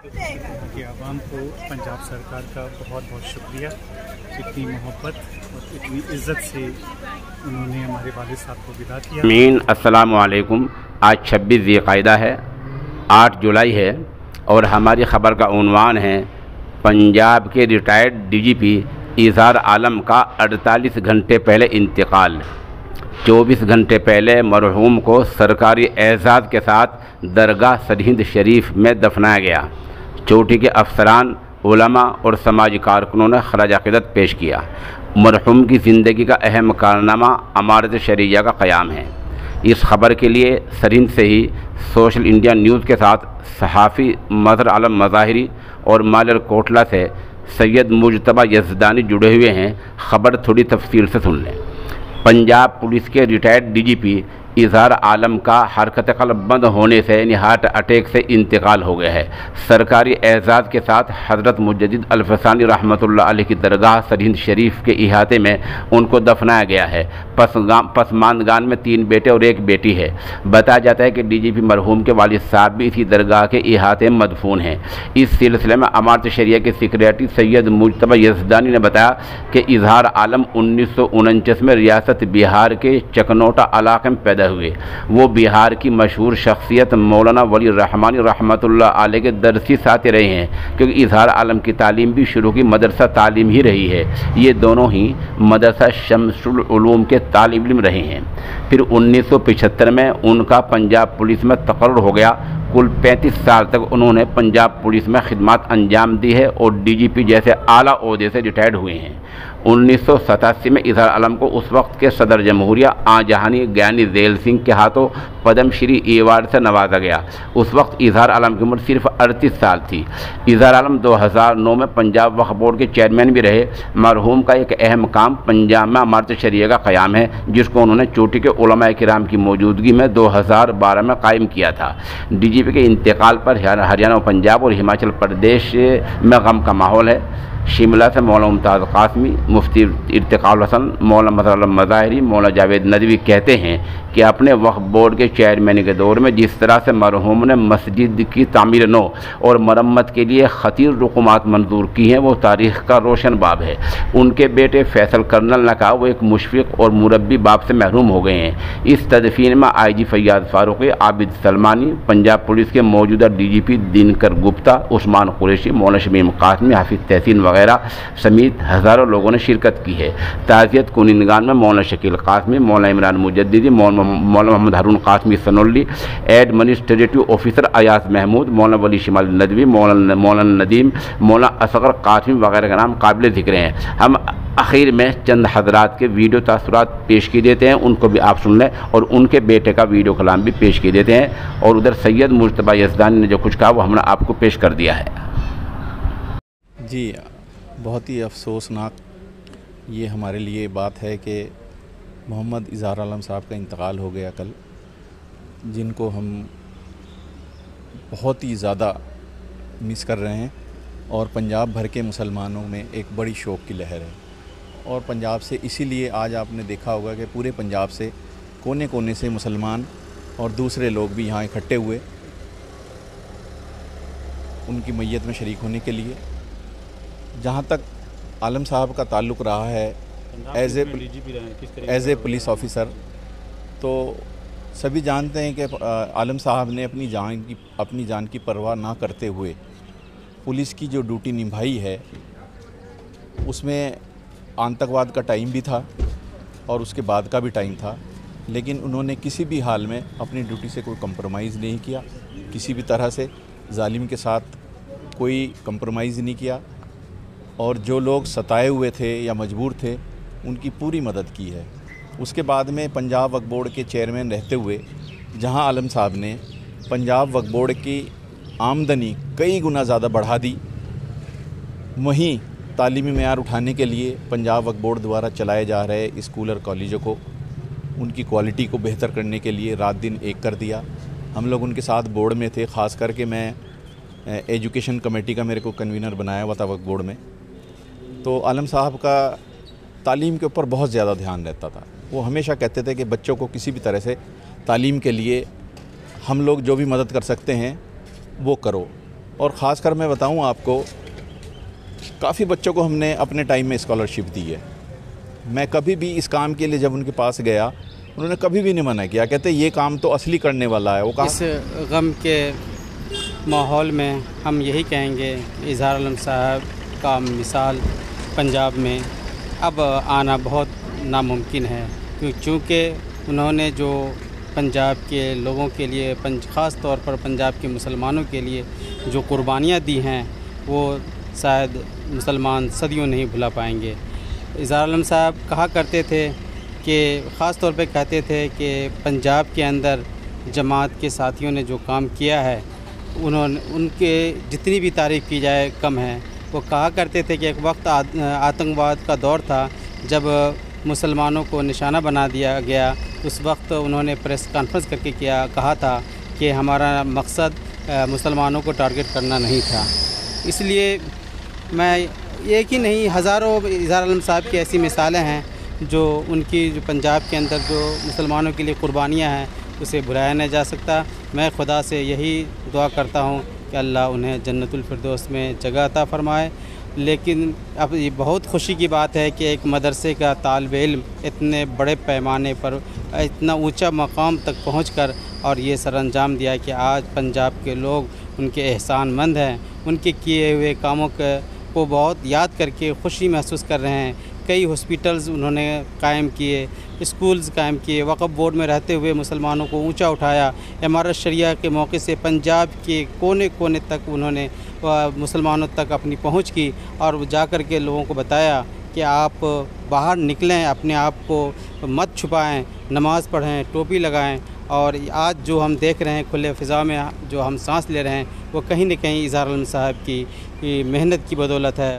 कि आवाम को पंजाब सरकार का बहुत बहुत शुक्रिया, इतनी मोहब्बत और इतनी इज़्ज़त से उन्होंने हमारे वालिद साहब को विदा किया। मीन अस्सलामु अलैकुम। आज 26 ज़िलक़ाइदा है, 8 जुलाई है और हमारी ख़बर का उन्वान है पंजाब के रिटायर्ड डीजीपी इज़हार आलम का 48 घंटे पहले इंतकाल। 24 घंटे पहले मरहूम को सरकारी एज़ाज़ के साथ दरगाह सरहिंद शरीफ में दफनाया गया। चोटी के अफसरान, उलमा और समाजी कारकुनों ने खराज अक़ीदत पेश किया। मरहूम की ज़िंदगी का अहम कारनामा अमारत शरिया का क़याम है। इस खबर के लिए सरहिंद से ही सोशल इंडिया न्यूज़ के साथ सहाफ़ी मज़हर आलम मज़ाहिरी और मालर कोटला से सैयद मुजतबा यज़दानी जुड़े हुए हैं। ख़बर थोड़ी तफसील से सुन लें। पंजाब पुलिस के रिटायर्ड डीजीपी इज़हार आलम का हरकत क़ल्ब बंद होने से यानी हार्ट अटैक से इंतकाल हो गया है। सरकारी एज़ाज़ के साथ हज़रत मुजद्दिद अल-फ़सानी रहमतुल्लाह अलैह की दरगाह सरहिंद शरीफ के इहाते में उनको दफनाया गया है। पसमानदगान में 3 बेटे और 1 बेटी है। बताया जाता है कि डीजीपी मरहूम के वालिद साहब भी इसी दरगाह के इहाते में मदफून हैं। इस सिलसिले में अमारत शरिया के सेक्रेटरी सैयद मुजतबा यज़दानी ने बताया कि इज़हार आलम 1949 में रियासत बिहार के चकनोटा इलाके में पैदा हुए। वो बिहार की मशहूर शख्सियत मौलाना वली रहमानी रहमतुल्लाह अलैह के दरसी साथी रहे हैं, क्योंकि इज़हार आलम की तालीम भी शुरू की मदरसा तालीम ही रही है। ये दोनों ही मदरसा शम्सुल उलूम के तालिब इल्म रहे हैं। फिर 1975 में उनका पंजाब पुलिस में तकर्रुर हो गया। कुल 35 साल तक उन्होंने पंजाब पुलिस में खिदमत अंजाम दी है और डीजीपी जैसे आला ओहदे से रिटायर्ड हुए हैं। 1987 में इज़हार आलम को उस वक्त के सदर जमहूरिया आजहानी ज्ञानी ज़ैल सिंह के हाथों पद्मश्री अवार्ड से नवाजा गया। उस वक्त इज़हार आलम की उम्र सिर्फ 38 साल थी। इज़हार आलम 2009 में पंजाब वक्फ बोर्ड के चेयरमैन भी रहे। मरहूम का एक अहम काम पंजाब में अमारत शरिया का क़याम है, जिसको उन्होंने चोटी के उलमा किराम की मौजूदगी में 2012 में कायम किया था। डीजीपी के इंतकाल पर हरियाणा, पंजाब और हिमाचल प्रदेश में गम का माहौल है। शिमला से मौलाना मुमताज़ कासमी, मुफ्ती इर्तिकाउल हसन, मौलाना मज़हर आलम मज़ाहिरी, मौलाना जावेद नदवी कहते हैं कि अपने वक्फ बोर्ड के चेयरमैन के दौर में जिस तरह से मरहूम ने मस्जिद की तामीर नो और मरम्मत के लिए खतीर रुकुमात मंजूर की हैं, वो तारीख़ का रोशन बाब है। उनके बेटे फैसल कर्नल ने कहा वो एक मुशफ़िक़ और मुरब्बी बाप से महरूम हो गए हैं। इस तदफीन में IG फैयाज़ फारूकी, आबिद सलमानी, पंजाब पुलिस के मौजूदा DGP दिनकर गुप्ता, उस्मान कुरैशी, मौलाना शमीम कासमी, हाफिज़ तहसीन वगैरह समेत हज़ारों लोगों ने शिरकत की है। ताज़ियत कुनिंदगान में मौलाना शकील कासमी, मौलाना इमरान मुजद्दिदी, मौलाना मोहम्मद हारून कासमी सनोल्ली, एडमिनिस्ट्रेटिव ऑफिसर अयास महमूद, मौलाना वली शिमाल नदवी, मौलाना नदीम, मौलाना असगर कासमी वगैरह का नाम काबिल ज़िक्र हैं। हम आखिर में चंद हज़रात के वीडियो तासुरात पेश किए देते हैं, उनको भी आप सुन लें और उनके बेटे का वीडियो कलाम भी पेश किए देते हैं। और उधर सैयद मुजतबा यज़दानी ने जो कुछ कहा वो हमने आपको पेश कर दिया है। जी, बहुत ही अफसोसनाक ये हमारे लिए बात है कि मोहम्मद इज़हार आलम साहब का इंतकाल हो गया कल, जिनको हम बहुत ही ज़्यादा मिस कर रहे हैं और पंजाब भर के मुसलमानों में एक बड़ी शोक की लहर है। और पंजाब से इसीलिए आज आपने देखा होगा कि पूरे पंजाब से कोने कोने से मुसलमान और दूसरे लोग भी यहाँ इकट्ठे हुए उनकी मैयत में शरीक होने के लिए। जहाँ तक आलम साहब का ताल्लुक़ रहा है एज़ ए पुलिस ऑफिसर, तो सभी जानते हैं कि आलम साहब ने अपनी जान की परवाह ना करते हुए पुलिस की जो ड्यूटी निभाई है, उसमें आतंकवाद का टाइम भी था और उसके बाद का भी टाइम था, लेकिन उन्होंने किसी भी हाल में अपनी ड्यूटी से कोई कंप्रोमाइज़ नहीं किया। किसी भी तरह से जालिम के साथ कोई कंप्रोमाइज़ नहीं किया और जो लोग सताए हुए थे या मजबूर थे उनकी पूरी मदद की है। उसके बाद में पंजाब वक्फ बोर्ड के चेयरमैन रहते हुए जहां आलम साहब ने पंजाब वक्फ बोर्ड की आमदनी कई गुना ज़्यादा बढ़ा दी, वहीं तालीमी मेयार उठाने के लिए पंजाब वक्फ बोर्ड द्वारा चलाए जा रहे स्कूल और कॉलेजों को उनकी क्वालिटी को बेहतर करने के लिए रात दिन एक कर दिया। हम लोग उनके साथ बोर्ड में थे, ख़ास करके मैं एजुकेशन कमेटी का मेरे को कन्वीनर बनाया हुआ था वक्फ बोर्ड में। तो आलम साहब का तालीम के ऊपर बहुत ज़्यादा ध्यान रहता था। वो हमेशा कहते थे कि बच्चों को किसी भी तरह से तालीम के लिए हम लोग जो भी मदद कर सकते हैं वो करो। और ख़ासकर मैं बताऊं आपको, काफ़ी बच्चों को हमने अपने टाइम में स्कॉलरशिप दी है। मैं कभी भी इस काम के लिए जब उनके पास गया, उन्होंने कभी भी नहीं मना किया, कहते ये काम तो असली करने वाला है। वो कहा, इस गम के माहौल में हम यही कहेंगे कि इजहार आलम साहब का मिसाल पंजाब में अब आना बहुत नामुमकिन है, क्योंकि उन्होंने जो पंजाब के लोगों के लिए, ख़ास तौर पर पंजाब के मुसलमानों के लिए जो कुर्बानियाँ दी हैं, वो शायद मुसलमान सदियों नहीं भुला पाएंगे। इजहार आलम साहब कहा करते थे कि ख़ास तौर पे कहते थे कि पंजाब के अंदर जमात के साथियों ने जो काम किया है, उनके जितनी भी तारीफ़ की जाए कम है। वो कहा करते थे कि एक वक्त आतंकवाद का दौर था, जब मुसलमानों को निशाना बना दिया गया, उस वक्त उन्होंने प्रेस कॉन्फ्रेंस करके कहा था कि हमारा मकसद मुसलमानों को टारगेट करना नहीं था। इसलिए मैं एक ही नहीं, हज़ारों इजहार आलम साहब की ऐसी मिसालें हैं जो उनकी जो पंजाब के अंदर जो मुसलमानों के लिए कुर्बानियाँ हैं, उसे भुलाया नहीं जा सकता। मैं खुदा से यही दुआ करता हूँ कि अल्लाह उन्हें जन्नतुल फिरदौस में जगह अता फ़रमाए। लेकिन अब ये बहुत खुशी की बात है कि एक मदरसे का तालिब इल्म इतने बड़े पैमाने पर इतना ऊंचा मकाम तक पहुंचकर और ये सरअंजाम दिया कि आज पंजाब के लोग उनके एहसानमंद हैं, उनके किए हुए कामों को बहुत याद करके खुशी महसूस कर रहे हैं। कई हॉस्पिटल्स उन्होंने कायम किए, स्कूल्स कायम किए, वक्फ बोर्ड में रहते हुए मुसलमानों को ऊंचा उठाया। इमारत शरिया के मौके से पंजाब के कोने कोने तक उन्होंने मुसलमानों तक अपनी पहुंच की और जा कर के लोगों को बताया कि आप बाहर निकलें, अपने आप को मत छुपाएं, नमाज़ पढ़ें, टोपी लगाएं। और आज जो हम देख रहे हैं खुले फ़िज़ा में जो हम सांस ले रहे हैं, वो कहीं न कहीं इजहार आलम साहब की मेहनत की बदौलत है।